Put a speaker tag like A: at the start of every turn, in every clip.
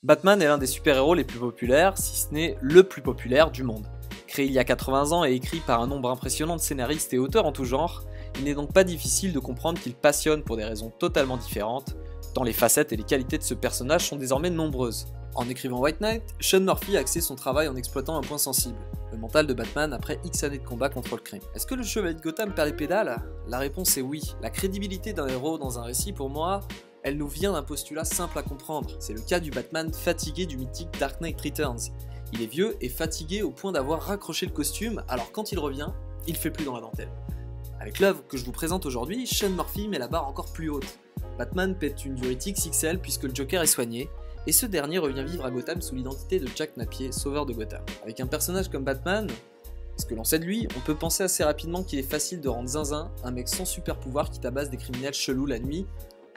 A: Batman est l'un des super-héros les plus populaires, si ce n'est le plus populaire du monde. Créé il y a 80 ans et écrit par un nombre impressionnant de scénaristes et auteurs en tout genre, il n'est donc pas difficile de comprendre qu'il passionne pour des raisons totalement différentes, tant les facettes et les qualités de ce personnage sont désormais nombreuses. En écrivant White Knight, Sean Murphy a axé son travail en exploitant un point sensible, le mental de Batman après X années de combat contre le crime. Est-ce que le chevalier de Gotham perd les pédales? La réponse est oui. La crédibilité d'un héros dans un récit, pour moi, elle nous vient d'un postulat simple à comprendre. C'est le cas du Batman fatigué du mythique Dark Knight Returns. Il est vieux et fatigué au point d'avoir raccroché le costume, alors quand il revient, il fait plus dans la dentelle. Avec l'œuvre que je vous présente aujourd'hui, Sean Murphy met la barre encore plus haute. Batman pète une diurétique XL puisque le Joker est soigné, et ce dernier revient vivre à Gotham sous l'identité de Jack Napier, sauveur de Gotham. Avec un personnage comme Batman, ce que l'on sait de lui, on peut penser assez rapidement qu'il est facile de rendre zinzin un mec sans super pouvoir qui tabasse des criminels chelous la nuit,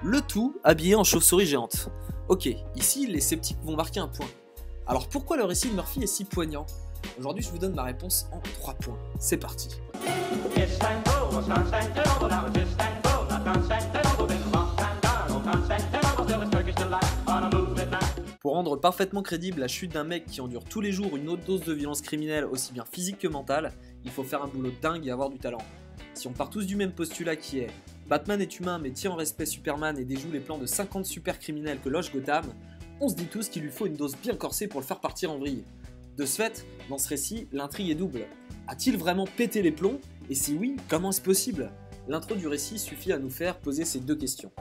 A: le tout habillé en chauve-souris géante. Ok, ici les sceptiques vont marquer un point. Alors pourquoi le récit de Murphy est si poignant? Aujourd'hui je vous donne ma réponse en 3 points. C'est parti. Pour rendre parfaitement crédible la chute d'un mec qui endure tous les jours une haute dose de violence criminelle aussi bien physique que mentale, il faut faire un boulot dingue et avoir du talent. Si on part tous du même postulat qui est Batman est humain mais tient en respect Superman et déjoue les plans de 50 super criminels que loge Gotham, on se dit tous qu'il lui faut une dose bien corsée pour le faire partir en vrille. De ce fait, dans ce récit, l'intrigue est double. A-t-il vraiment pété les plombs? Et si oui, comment est-ce possible? L'intro du récit suffit à nous faire poser ces deux questions.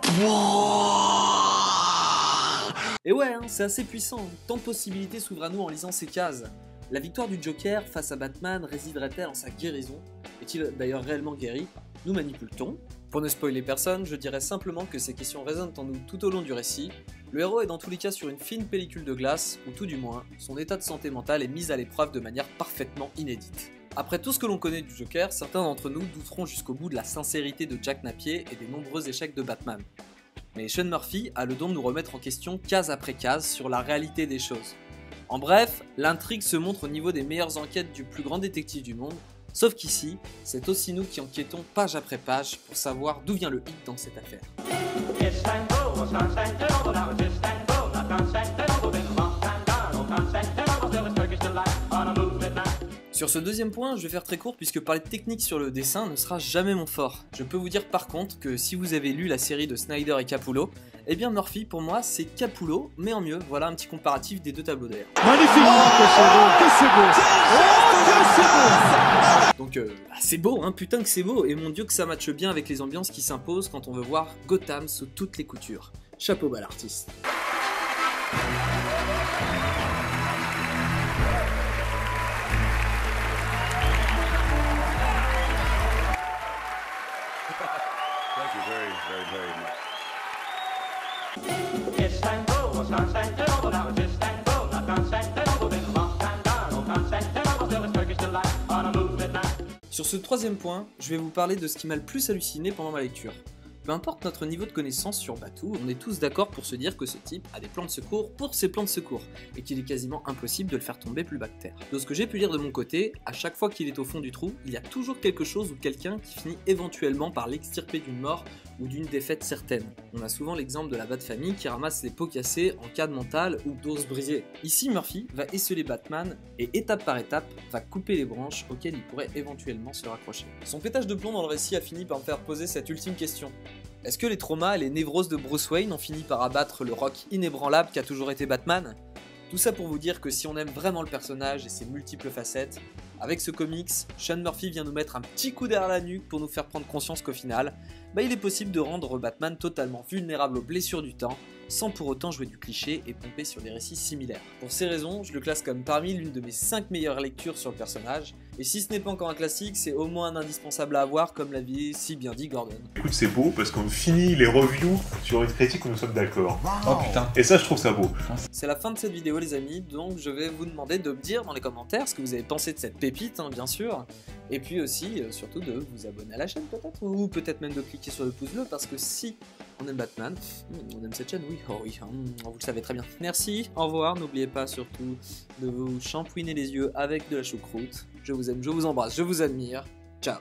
A: Et ouais, c'est assez puissant, tant de possibilités s'ouvrent à nous en lisant ces cases. La victoire du Joker face à Batman résiderait-elle en sa guérison? Est-il d'ailleurs réellement guéri? Nous manipule-t-on? Pour ne spoiler personne, je dirais simplement que ces questions résonnent en nous tout au long du récit. Le héros est dans tous les cas sur une fine pellicule de glace, ou tout du moins, son état de santé mentale est mis à l'épreuve de manière parfaitement inédite. Après tout ce que l'on connaît du Joker, certains d'entre nous douteront jusqu'au bout de la sincérité de Jack Napier et des nombreux échecs de Batman. Mais Sean Murphy a le don de nous remettre en question case après case sur la réalité des choses. En bref, l'intrigue se montre au niveau des meilleures enquêtes du plus grand détective du monde, sauf qu'ici, c'est aussi nous qui enquêtons page après page pour savoir d'où vient le hic dans cette affaire. Sur ce deuxième point, je vais faire très court puisque parler de technique sur le dessin ne sera jamais mon fort. Je peux vous dire par contre que si vous avez lu la série de Snyder et Capullo, eh bien Murphy pour moi c'est Capullo mais en mieux. Voilà un petit comparatif des deux tableaux d'ailleurs.
B: Magnifique.
A: Donc c'est beau, putain que c'est beau, et mon dieu que ça matche bien avec les ambiances qui s'imposent quand on veut voir Gotham sous toutes les coutures. Chapeau bas l'artiste. Sur ce troisième point, je vais vous parler de ce qui m'a le plus halluciné pendant ma lecture. Peu importe notre niveau de connaissance sur Batou, on est tous d'accord pour se dire que ce type a des plans de secours pour ses plans de secours, et qu'il est quasiment impossible de le faire tomber plus bas que terre. De ce que j'ai pu lire de mon côté, à chaque fois qu'il est au fond du trou, il y a toujours quelque chose ou quelqu'un qui finit éventuellement par l'extirper d'une mort ou d'une défaite certaine. On a souvent l'exemple de la Bat-Famille qui ramasse les pots cassés en cas de mental ou d'os brisé. Ici, Murphy va esseler Batman et étape par étape va couper les branches auxquelles il pourrait éventuellement se raccrocher. Son pétage de plomb dans le récit a fini par me faire poser cette ultime question. Est-ce que les traumas et les névroses de Bruce Wayne ont fini par abattre le roc inébranlable qu'a toujours été Batman? Tout ça pour vous dire que si on aime vraiment le personnage et ses multiples facettes, avec ce comics, Sean Murphy vient nous mettre un petit coup derrière la nuque pour nous faire prendre conscience qu'au final, il est possible de rendre Batman totalement vulnérable aux blessures du temps, sans pour autant jouer du cliché et pomper sur des récits similaires. Pour ces raisons, je le classe comme parmi l'une de mes 5 meilleures lectures sur le personnage, et si ce n'est pas encore un classique, c'est au moins un indispensable à avoir, comme l'avait si bien dit Gordon.
C: Écoute, c'est beau parce qu'on finit les reviews sur une critique où nous sommes d'accord.
B: Oh putain.
C: Et ça, je trouve ça beau.
A: C'est la fin de cette vidéo les amis, donc je vais vous demander de me dire dans les commentaires ce que vous avez pensé de cette pépite, bien sûr, et puis aussi, surtout de vous abonner à la chaîne peut-être, ou peut-être même de cliquer sur le pouce bleu, parce que si on aime Batman, on aime cette chaîne, oui, oh oui, vous le savez très bien. Merci, au revoir, n'oubliez pas surtout de vous shampouiner les yeux avec de la choucroute. Je vous aime, je vous embrasse, je vous admire. Ciao.